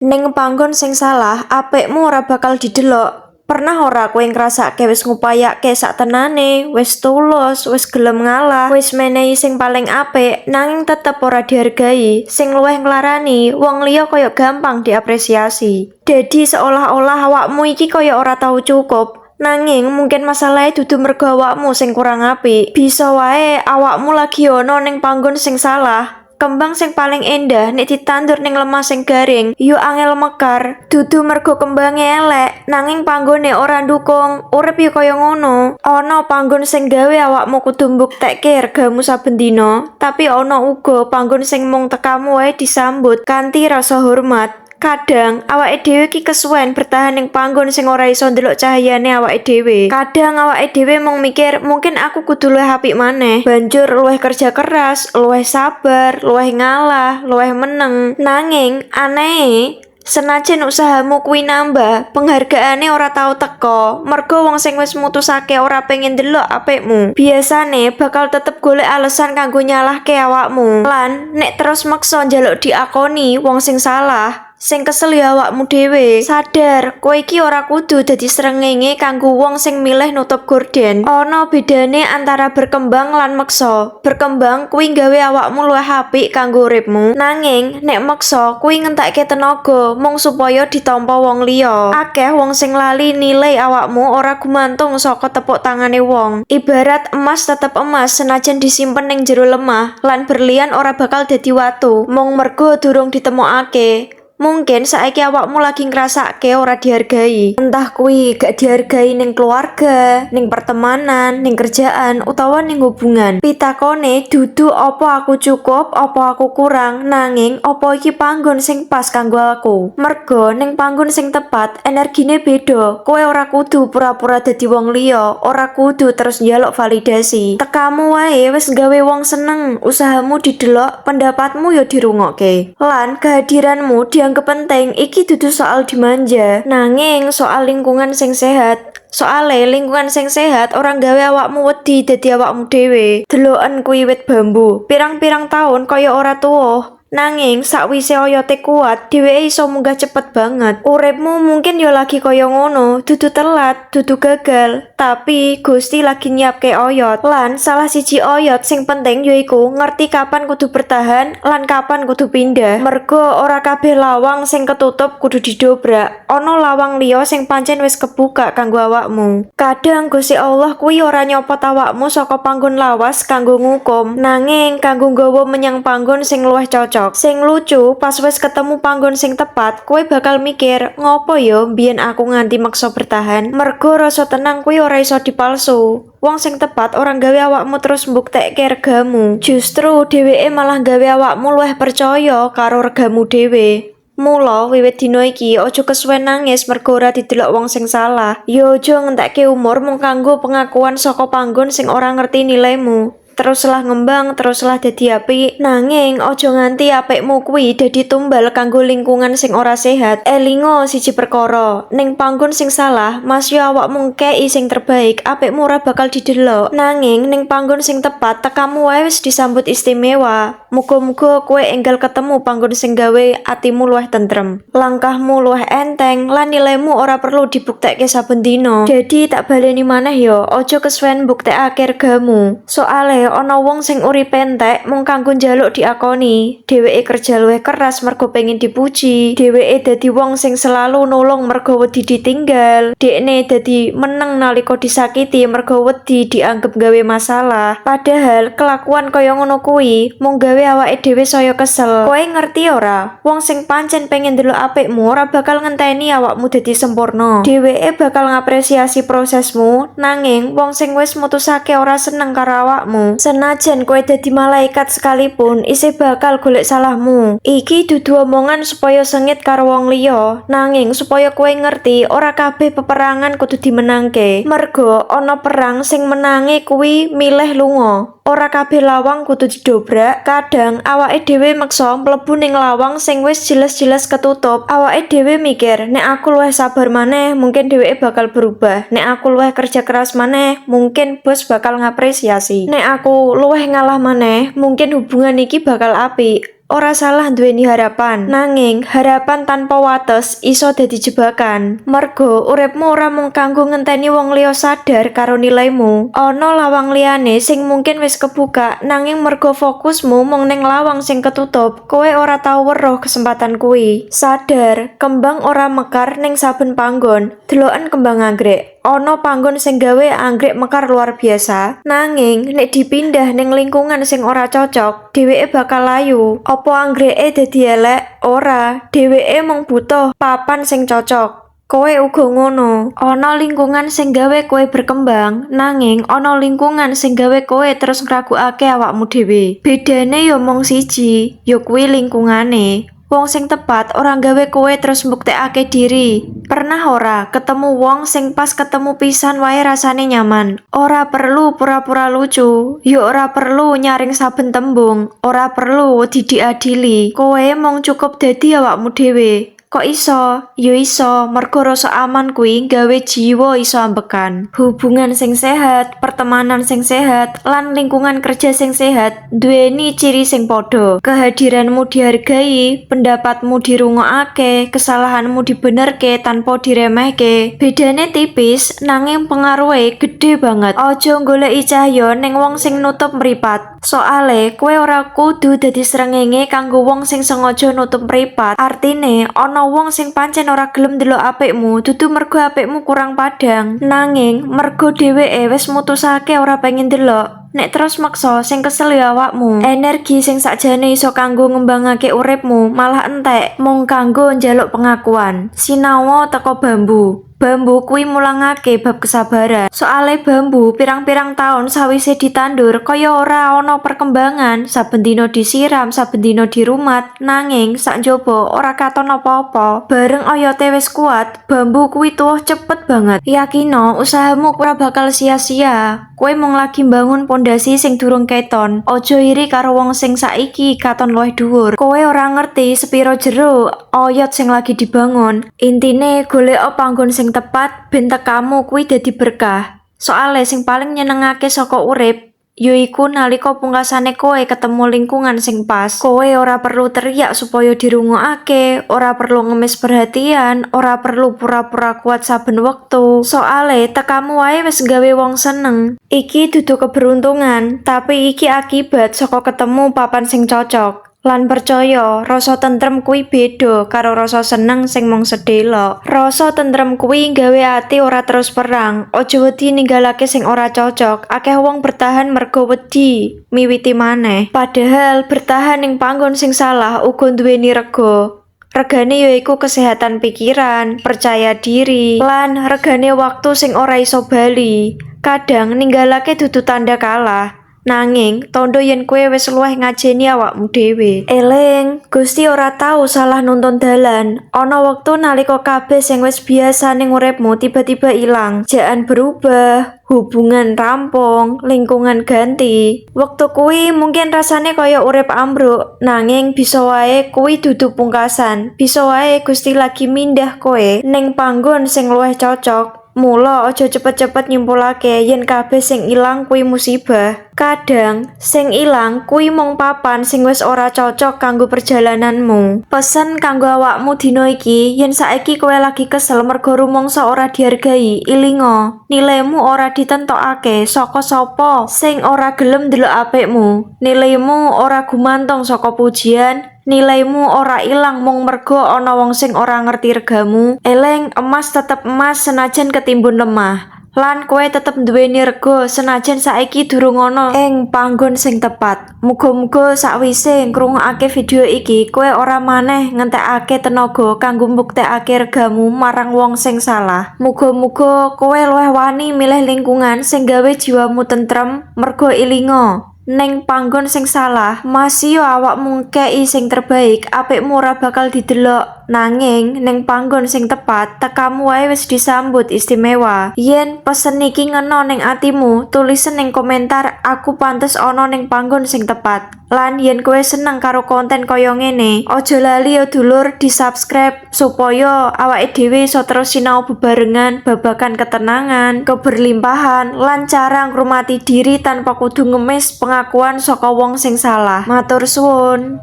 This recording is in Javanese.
Ning panggon sing salah, apikmu ora bakal didelok. Pernah ora kowe ngrasake wis ngupayake sak tenane, wis tulus, wis gelem ngalah, wis menehi sing paling apik, nanging tetep ora dihargai. Sing luwih nglarani, wong liya kaya gampang diapresiasi. Dadi seolah-olah awakmu iki kaya ora tau cukup. Nanging mungkin masalahnya dudu mergo awakmu sing kurang apik. Bisa wae awakmu lagi ono ning panggon sing salah. Kembang sing paling endah nek ditandur ning lemah sing garing, yo angel mekar. Dudu mergo kembange elek, nanging panggone ora ndukung. Urip yo kaya ngono. Ana panggon sing gawe awakmu kudu mbuktekke regamu saben dina, tapi ana uga panggon sing mung tekamu wae disambut kanthi rasa hormat. Kadang awake dhewe ki kesuwen bertahan ning panggon sing ora iso ndelok cahayane awake dhewe. Kadang awake dhewe mung mikir, mungkin aku kudu luwih apik maneh. Banjur luwih kerja keras, luwih sabar, luwih ngalah, luwih meneng. Nanging aneh, senajan usahamu kuwi nambah, penghargaane ora tau teko. Mergo wong sing wis mutusake ora pengen ndelok apikmu, biasane bakal tetep golek alasan kanggo nyalahke awakmu. Lan nek terus maksa njaluk diakoni wong sing salah, sing kesel ya awakmu dhewe. Sadar, kowe iki ora kudu dadi srengenge kanggo wong sing milih nutup gorden. Ana bedane antara berkembang lan meksa. Berkembang kuwi gawe awakmu luwih apik kanggo uripmu. Nanging nek meksa kuwi ngentekke tenaga mung supaya ditampa wong liya. Akeh wong sing lali nilai awakmu ora gumantung saka tepuk tangane wong. Ibarat emas tetep emas senajan disimpen ning jero lemah, lan berlian ora bakal dadi watu mung mergo durung ditemokake. Mungkin saiki awakmu lagi ngrasake ora dihargai. Entah kuwi gak dihargai ning keluarga, ning pertemanan, ning kerjaan, utawa ning hubungan. Pitakone dudu apa aku cukup, apa aku kurang, nanging apa iki panggon sing pas kanggo aku. Mergo ning panggon sing tepat, energine beda. Kowe ora kudu pura-pura dadi wong liya, ora kudu terus njaluk validasi. Tekamu wae wis gawe wong seneng, usahamu didelok, pendapatmu yo dirungokke. Lan kehadiranmu dianggep penting. Iki dudu soal dimanja, nanging soal lingkungan sing sehat. Soale lingkungan sing sehat orang gawe awakmu wedi dadi awakmu dhewe. Deloken kuwi wit bambu, pirang-pirang taun kaya ora tuwa. Nanging sakwise oyote kuat, dheweke iso munggah cepet banget. Uripmu mungkin yo lagi kaya ngono, dudu telat, dudu gagal, tapi Gusti lagi nyiapke oyot. Lan salah siji oyot sing penting yaiku ngerti kapan kudu bertahan lan kapan kudu pindah. Mergo ora kabeh lawang sing ketutup kudu didobrak. Ana lawang liya sing pancen wis kebuka kanggo awakmu. Kadang Gusti Allah kuwi ora nyopot awakmu saka panggon lawas kanggo ngukum, nanging kanggo nggawa menyang panggon sing luwih cocok. Sing lucu, pas wis ketemu panggon sing tepat, kowe bakal mikir, ngopo yo mbiyen aku nganti maksa bertahan? Mergo rasa tenang kuwi ora iso dipalsu. Wong sing tepat orang gawe awakmu terus mbuktekke regamu. Justru dheweke malah gawe awakmu luwih percaya karo regamu dhewe. Mula wiwit dina iki aja kesuwen nangis mergo ora didelok wong sing salah. Yo aja ngentekke umur mung kanggo pengakuan saka panggon sing ora ngerti nilaimu. Teruslah ngembang, teruslah dadi apik, nanging aja nganti apikmu kuwi dadi tumbal kanggo lingkungan sing ora sehat. Elingo siji perkara, ning panggon sing salah, masya awakmu ngkei sing terbaik, apikmu ora bakal didelok. Nanging ning panggon sing tepat, tekamu wae wis disambut istimewa. Muga-muga kowe enggal ketemu panggon sing gawe atimu luwih tentrem, langkahmu luwih enteng, lan nilaimu ora perlu dibuktekke saben dina. Jadi tak baleni maneh yo, aja kesuwen mbuktekake regamu. Soale ana wong sing uripe entek mung kanggo njaluk diakoni. Dheweke kerja luwih keras mergo pengen dipuji. Dheweke dadi wong sing selalu nulung mergo wedi ditinggal. Dekne dadi meneng nalika disakiti mergo wedi dianggep gawe masalah. Padahal kelakuan kaya ngono kuwi mung gawe awake dhewe saya kesel. Kowe ngerti ora? Wong sing pancen pengen ndelok apikmu ora bakal ngenteni awakmu dadi sempurna. Dheweke bakal ngapresiasi prosesmu, nanging wong sing wis mutusake ora seneng karo awakmu, senajan kowe dadi malaikat sekalipun, isih bakal golek salahmu. Iki dudu omongan supaya sengit karo wong liya, nanging supaya kowe ngerti ora kabeh peperangan kudu dimenangke. Mergo ana perang sing menangi kuwi milih lunga. Ora kabeh lawang kudu didobrak. Kadang awake dhewe meksa mlebu ning lawang sing wis jelas-jelas ketutup. Awake dhewe mikir, nek aku luwih sabar maneh, mungkin dheweke bakal berubah. Nek aku luwih kerja keras maneh, mungkin bos bakal ngapresiasi. Nek aku luwih ngalah maneh, mungkin hubungan iki bakal apik. ora salah duweni harapan, nanging harapan tanpa wates iso dadi jebakan. Mergo uripmu ora mung kanggo ngenteni wong liya sadar karo nilaimu. Ana lawang liyane sing mungkin wis kebuka, nanging mergo fokusmu mung ning lawang sing ketutup, kowe ora tau weruh kesempatan kuwi. Sadar, kembang ora mekar ning saben panggon. Deloken kembang anggrek. Ana panggon sing gawe anggrek mekar luar biasa, nanging nek dipindah ning lingkungan sing ora cocok, dheweke bakal layu. Apa anggreke dadi elek? Ora, dheweke mung butuh papan sing cocok. Kowe uga ngono. Ana lingkungan sing gawe kowe berkembang, nanging ana lingkungan sing gawe kowe terus ngragukake awakmu dhewe. Bedane yo mung siji, yo kuwi lingkungane. Wong sing tepat ora gawe kowe terus mbuktekake diri. Pernah ora ketemu wong sing pas ketemu pisan wae rasane nyaman? Ora perlu pura-pura lucu, yo ora perlu nyaring saben tembung, ora perlu diadili. Kowe mung cukup dadi awakmu dhewe. Kok iso? Yo iso, mergo rasa aman kuwi gawe jiwa iso ambekan. Hubungan sing sehat, pertemanan sing sehat, lan lingkungan kerja sing sehat duweni ciri sing padha. Kehadiranmu dihargai, pendapatmu dirungokake, kesalahanmu dibenerke tanpa diremehke. Bedane tipis, nanging pengaruhe gede banget. Aja goleki cahya ning wong sing nutup mripat. Soale kowe ora kudu dadi srengenge kanggo wong sing sengaja nutup mripat. Artine ana wong sing pancen ora gelem ndelok apikmu dudu mergo apikmu kurang padang, nanging mergo dheweke wis mutusake ora pengen ndelok. Nek terus maksa sing kesel ya awakmu. Energi sing sakjane iso kanggo ngembangake uripmu malah entek mung kanggo njaluk pengakuan. Sinawa teko bambu. Bambu kuwi mulangake bab kesabaran. Soale bambu pirang-pirang taun sawise ditandur kaya ora ana perkembangan, saben dina disiram, saben dina dirumat, nanging sak njaba ora katon apa-apa. Bareng oyote wis kuat, bambu kuwi tuwuh cepet banget. Yakino usahamu ora bakal sia-sia. Kowe mung lagi mbangun pondasi sing durung keton. Ojo iri karo wong sing saiki katon luwih dhuwur. Kowe ora ngerti sepiro jero oyot sing lagi dibangun. Intine golek panggon sing tepat ben tekamu kuwi dadi berkah. Soale sing paling nyenengake saka urip yaiku nalika pungkasane kowe ketemu lingkungan sing pas. Kowe ora perlu teriak supaya dirungokake, ora perlu ngemis perhatian, ora perlu pura-pura kuat saben wektu. Soale tekamu wae wis gawe wong seneng. Iki dudu keberuntungan, tapi iki akibat saka ketemu papan sing cocok. Lan percaya, rasa tentrem kuwi beda karo rasa seneng sing mung sedelok. Rasa tentrem kuwi gawe ati ora terus perang. Aja wedi ninggalake sing ora cocok. Akeh wong bertahan mergo wedi miwiti maneh. Padahal bertahan ning panggon sing salah uga duweni rega. Regane yaiku kesehatan pikiran, percaya diri, lan regane waktu sing ora iso bali. Kadang ninggalake dudu tanda kalah. Nanging, tondo yen kowe wis luwih ngajeni awakmu dhewe. Eling, Gusti ora tau salah nuntun dalan. Ana wektu nalika kabeh sing wis biasa ning uripmu tiba-tiba ilang. Jaan berubah, hubungan rampung, lingkungan ganti. Wektu kuwi mungkin rasane kaya urip ambruk, nanging bisa wae kuwi dudu pungkasan. Bisa wae Gusti lagi mindah kowe ning panggon sing luwih cocok. Mula aja cepet-cepet nyimpulake yen kabeh sing ilang kuwi musibah. Kadang sing ilang kuwi mung papan sing wis ora cocok kanggo perjalananmu. Pesen kanggo awakmu dina iki, yen saiki kowe lagi kesel mergo rumangsa ora dihargai, ilinga, nilaimu ora ditentokake saka sapa sing ora gelem ndelok apikmu. Nilaimu ora gumantung saka pujian. Nilaimu ora ilang mung mergo ana wong sing ora ngerti regamu. Eleng, emas tetep emas senajan ketimbun lemah. Lan kowe tetep duweni rega senajan saiki durung ana ing panggon sing tepat. Muga-muga sakwise ngrungokake video iki kowe ora maneh ngentekake tenaga kanggo mbuktekake regamu marang wong sing salah. Muga-muga kowe luwih wani milih lingkungan sing gawe jiwamu tentrem mergo ilinga. Neng panggon sing salah, masih yo awakmu ngekei sing terbaik, apikmu ora bakal didelok. Nanging, neng panggon sing tepat, tekamu wae wis disambut istimewa. Yen pesen iki ngena neng atimu, tulisen neng komentar, aku pantes ana neng panggon sing tepat. Lan yen kowe seneng karo konten kaya ngene, aja lali yo dulur di-subscribe supaya awake dhewe iso terus sinau bebarengan babagan ketenangan, keberlimpahan, lan cara ngrumati diri tanpa kudu ngemis pengakuan saka wong sing salah. Matur suwun.